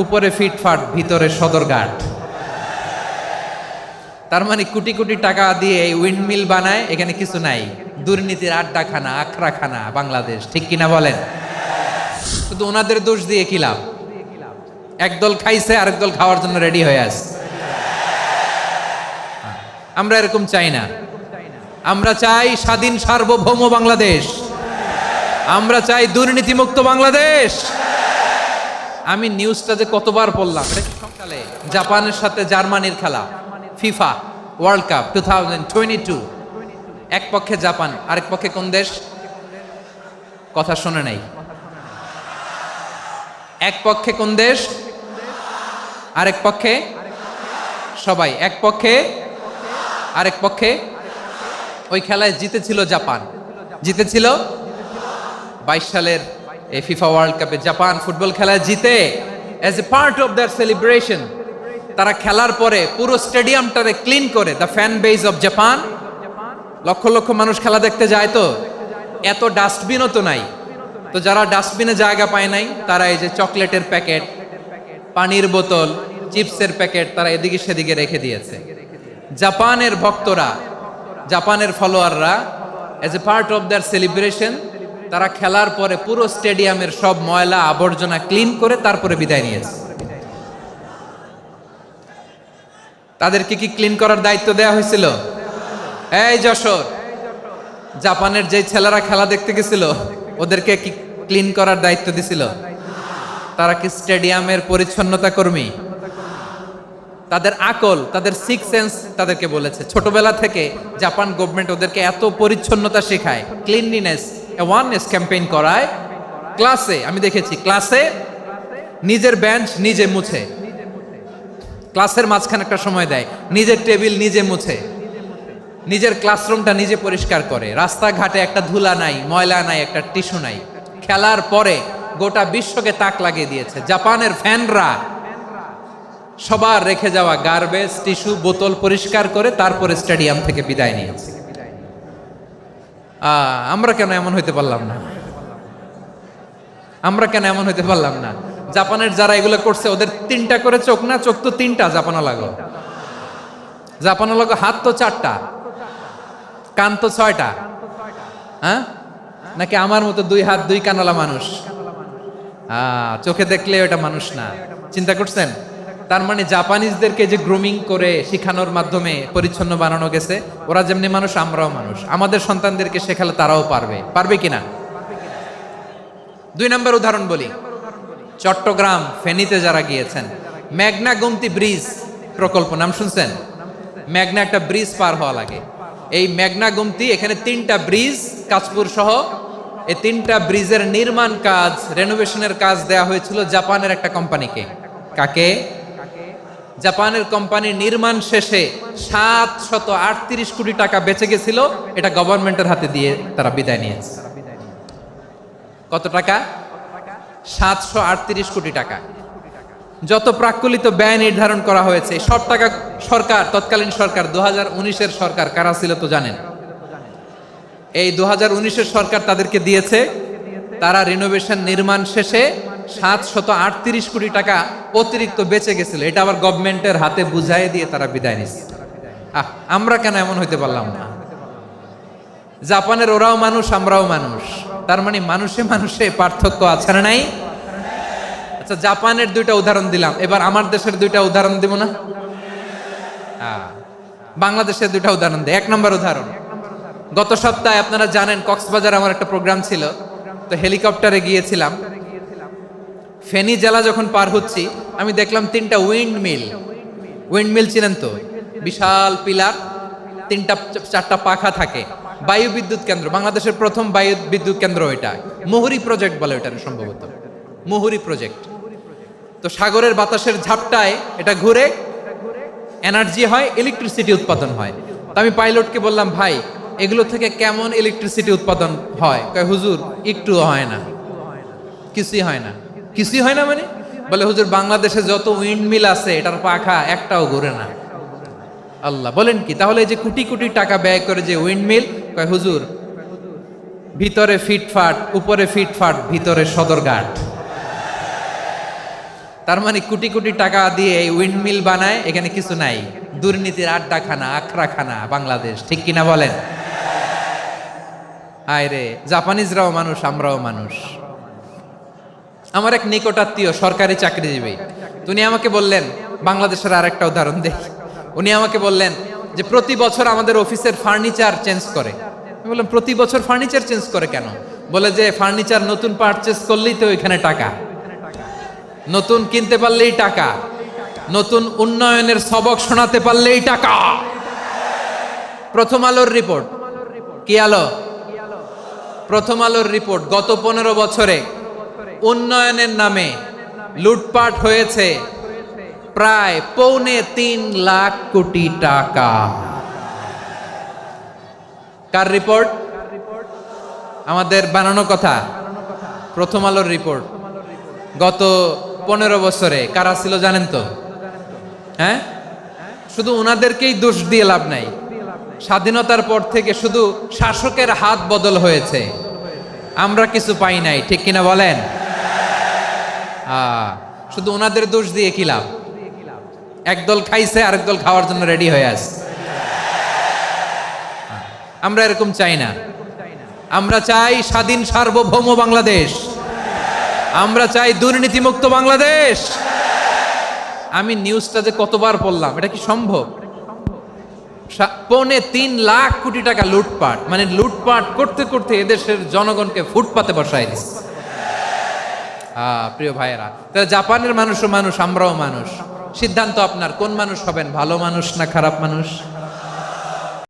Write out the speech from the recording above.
উপরে ফিটফাট ভিতরে সদরঘাট। তার মানে কোটি কোটি টাকা দিয়ে এই উইন্ডমিল বানায়, এখানে কিছু নাই। দুর্নীতির আড্ডাখানা, আখড়াখানা বাংলাদেশ, ঠিক কিনা বলেন? শুধু ওনাদের দোষ দিয়ে কি লাভ? একদল খাইছে, আরেক দল খাওয়ার জন্য রেডি হয়ে আছে। আমরা এরকম চাই না। আমরা চাই স্বাধীন সার্বভৌম বাংলাদেশ। আমরা চাই দুর্নীতিমুক্ত বাংলাদেশ। আমি নিউজটা যে কতবার পড়লাম, সকালে জাপানের সাথে জার্মানির খেলা, ফিফা ওয়ার্ল্ড কাপ 2022। এক পক্ষে জাপান, আরেক পক্ষে কোন দেশ? কথা শোনে নাই। এক পক্ষে কোন দেশ, আরেক পক্ষে সবাই। এক পক্ষে আরেক পক্ষে। ওই খেলায় জিতেছিল জাপান, জিতেছিল 22 সালের এই ফিফা ওয়ার্ল্ড কাপে জাপান ফুটবল খেলায় জিতে as a part of their celebration তারা খেলার পরে পুরো স্টেডিয়ামটারে ক্লিন করে, the fan base of Japan. Lakh lakh মানুষ খেলা দেখতে যায়, তো এত ডাস্টবিনও তো নাই। তো যারা ডাস্টবিনে জায়গা পায় নাই, তারা এই যে চকলেটের প্যাকেট, পানির বোতল, চিপসের প্যাকেট তারা এদিকে সেদিকে রেখে দিয়েছে। জাপানের ভক্তরা, জাপানের ফলোয়াররা as a part of their celebration তারা খেলার পরে পুরো স্টেডিয়ামের সব ময়লা আবর্জনা ক্লিন করে তারপরে বিদায় নিয়েছে। তাদেরকে কি ক্লিন করার দায়িত্ব দেওয়া হয়েছিল? এই যশোর, জাপানের যে ছেলেরা খেলা দেখতে গেছিল ওদেরকে কি ক্লিন করার দায়িত্ব দিছিল? তারা কি স্টেডিয়ামের পরিচ্ছন্নতা কর্মী? তাদের আকল, তাদের সিক্স সেন্স তাদেরকে বলেছে। ছোটবেলা থেকে জাপান গভর্নমেন্ট ওদেরকে এত পরিচ্ছন্নতা শেখায়, ক্লিনলিনেস অ্যাওয়ারনেস ক্যাম্পেইন করায়। ক্লাসে আমি দেখেছি, ক্লাসে নিজের বেঞ্চ নিজে মুছে, ক্লাসের মাঝখানে একটা সময় দেয়, নিজের টেবিল নিজে মুছে, নিজের ক্লাসরুমটা নিজে পরিষ্কার করে। রাস্তাঘাটে একটা ধুলা নাই, ময়লা নাই, একটা টিস্যু নাই। খেলার পরে গোটা বিশ্বকে তাক লাগিয়ে দিয়েছে। জাপানের ফ্যানরা সবার রেখে যাওয়া গার্বেজ, টিস্যু, বোতল পরিষ্কার করে তারপরে স্টেডিয়াম থেকে বিদায় নিয়েছে। আমরা কেন এমন হইতে পারলাম না? আমরা কেন এমন হইতে পারলাম না? জাপানের যারা এগুলো করছে ওদের 3টা করে চোখ না? চোখ তো 3টা, জাপানো লাগো। জাপানো লাগো হাত তো 4টা, কান তো 6টা। হ্যাঁ, নাকি আমার মতো 2 হাত 2 কানওয়ালা মানুষ? চোখে দেখলে ওটা মানুষ না। চিন্তা করছেন? তার মানে জাপানিজদেরকে যে গ্রুমিং করে শিখানোর মাধ্যমে পরিচ্ছন্ন বানানো গেছে। ওরা যেমনি মানুষ, আমরাও মানুষ। আমাদের সন্তানদেরকে শেখালে তারাও পারবে। পারবে কিনা? 2 নম্বর উদাহরণ বলি। চট্টগ্রাম ফেনীতে যারা গিয়েছেন, মেঘনা গোমতী ব্রিজ প্রকল্প নাম শুনছেন? মেঘনা একটা ব্রিজ পার হওয়া লাগে। এই মেঘনা গোমতী, এখানে 3টা ব্রিজ, কাঁচপুর সহ এই 3টা ব্রিজের নির্মাণ কাজ, রেনোভেশনের কাজ দেয়া হয়েছিল জাপানের একটা কোম্পানিকে। কাকে? জাপানের কোম্পানির নির্মাণ শেষে 738 কোটি টাকা বেঁচে গেছিল। এটা গভর্নমেন্টের হাতে দিয়ে তারা বিদায় নিয়েছে। কত টাকা? 738 কোটি টাকা। যত প্রাক্কলিত ব্যয় নির্ধারণ করা হয়েছে সব টাকা সরকার, তৎকালীন সরকার 2019-এর সরকার, কারা ছিল তো জানেন? এই 2019-এর সরকার তাদেরকে দিয়েছে। তারা রিনোভেশন নির্মাণ শেষে 738 কোটি টাকা অতিরিক্ত বেঁচে গেছিল। এটা আবার গভর্নমেন্টের হাতে বুঝাই দিয়ে তারা বিদায় নিচ্ছে। আমরা কেন এমন হইতে পারলাম না? জাপানের ওরাও মানুষ, আমরাও মানুষ। তার মানে মানুষে মানুষে পার্থক্য আছে না নাই? আচ্ছা, জাপানের 2টা উদাহরণ দিলাম, এবার আমার দেশের 2টা উদাহরণ দিব না? বাংলাদেশের 2টা উদাহরণ দিই। 1 নম্বর উদাহরণ, গত সপ্তাহে আপনারা জানেন কক্সবাজার আমার একটা প্রোগ্রাম ছিল, তো হেলিকপ্টারে গিয়েছিলাম। ফেনী জেলা যখন পার হচ্ছি আমি দেখলাম 3টা উইন্ডমিল। উইন্ডমিল চিনেন তো? বিশাল পিলার, 3টা 4টা পাখা থাকে। বায়ু বিদ্যুৎ কেন্দ্র, বাংলাদেশের প্রথম বায়ু বিদ্যুৎ কেন্দ্র এটা। মুহুরী প্রজেক্ট বলে এটা সম্ভবত, মুহুরী প্রজেক্ট। তো সাগরের বাতাসের ঝাপটায় এটা ঘুরে এনার্জি হয়, ইলেকট্রিসিটি উৎপাদন হয়। তো আমি পাইলটকে বললাম, ভাই এগুলো থেকে কেমন ইলেকট্রিসিটি উৎপাদন হয়? কয়, হুজুর একটুও হয় না, কিছুই হয় না। কিছুই হয় না মানে? বলে, হুজুর বাংলাদেশে যত উইন্ডমিল আছে এটার পাখা একটাও ঘুরে না। আল্লাহ, বলেন কি? তাহলে এই যে কোটি কোটি টাকা ব্যয় করে যে উইন্ডমিল, কয় হুজুর ভিতরে ফিটফাট, উপরে ফিটফাট, ভিতরে সদরঘাট। তার মানে কোটি কোটি টাকা দিয়ে এই উইন্ডমিল বানায়, এখানে কিছু নাই। দুর্নীতির আড্ডাখানা, আখড়াখানা বাংলাদেশ, ঠিক কিনা বলেন? আয় রে, জাপানিজরাও মানুষ, আমরাও মানুষ। আমার এক নিকটাত্মীয় সরকারি চাকরিজীবী, উনি আমাকে বললেন, বাংলাদেশের আর একটা উদাহরণ দেই। উনি আমাকে বললেন যে প্রতি বছর আমাদের অফিসের ফার্নিচার চেঞ্জ করে। আমি বললাম প্রতি বছর ফার্নিচার চেঞ্জ করে কেন? বলে যে ফার্নিচার নতুন পারচেজ করলেই তো ওইখানে টাকা, নতুন কিনতে পারলেই টাকা, নতুন উন্নয়নের সবক শোনাতে পারলেই টাকা। প্রথম আলোর রিপোর্ট, কি আলো? প্রথম আলোর রিপোর্ট, গত 15 বছরে উন্নয়নের নামে লুটপাট হয়েছে প্রায় 3.25 লাখ কোটি টাকা। কার রিপোর্ট? আমাদের বানানো কথা। প্রথম আলোর রিপোর্ট। গত 15 বছরে কারা ছিল জানেন তো? হ্যাঁ, শুধু ওনাদেরকেই দোষ দিয়ে লাভ নাই। স্বাধীনতার পর থেকে শুধু শাসকের হাত বদল হয়েছে, আমরা কিছু পাই নাই, ঠিক কিনা বলেন? শুধু ওনাদের দোষ দিয়ে কি লাভ? একদল খাইছে, আরেক দল খাওয়ার জন্য রেডি হয়ে আছে। আমরা এরকম চাই না। আমরা চাই স্বাধীন সার্বভৌম বাংলাদেশ। আমরা চাই দুর্নীতিমুক্ত বাংলাদেশ। আমি নিউজটা যে কতবার পড়লাম, এটা কি সম্ভব? 3.25 লাখ কোটি টাকা লুটপাট, মানে লুটপাট করতে করতে এদেশের জনগণকে ফুটপাতে বসায় দিচ্ছে। প্রিয় ভাইয়েরা, তাহলে জাপানের মানুষও মানুষ, আমরাও মানুষ। সিদ্ধান্ত আপনার, কোন মানুষ হবেন, ভালো মানুষ না খারাপ মানুষ?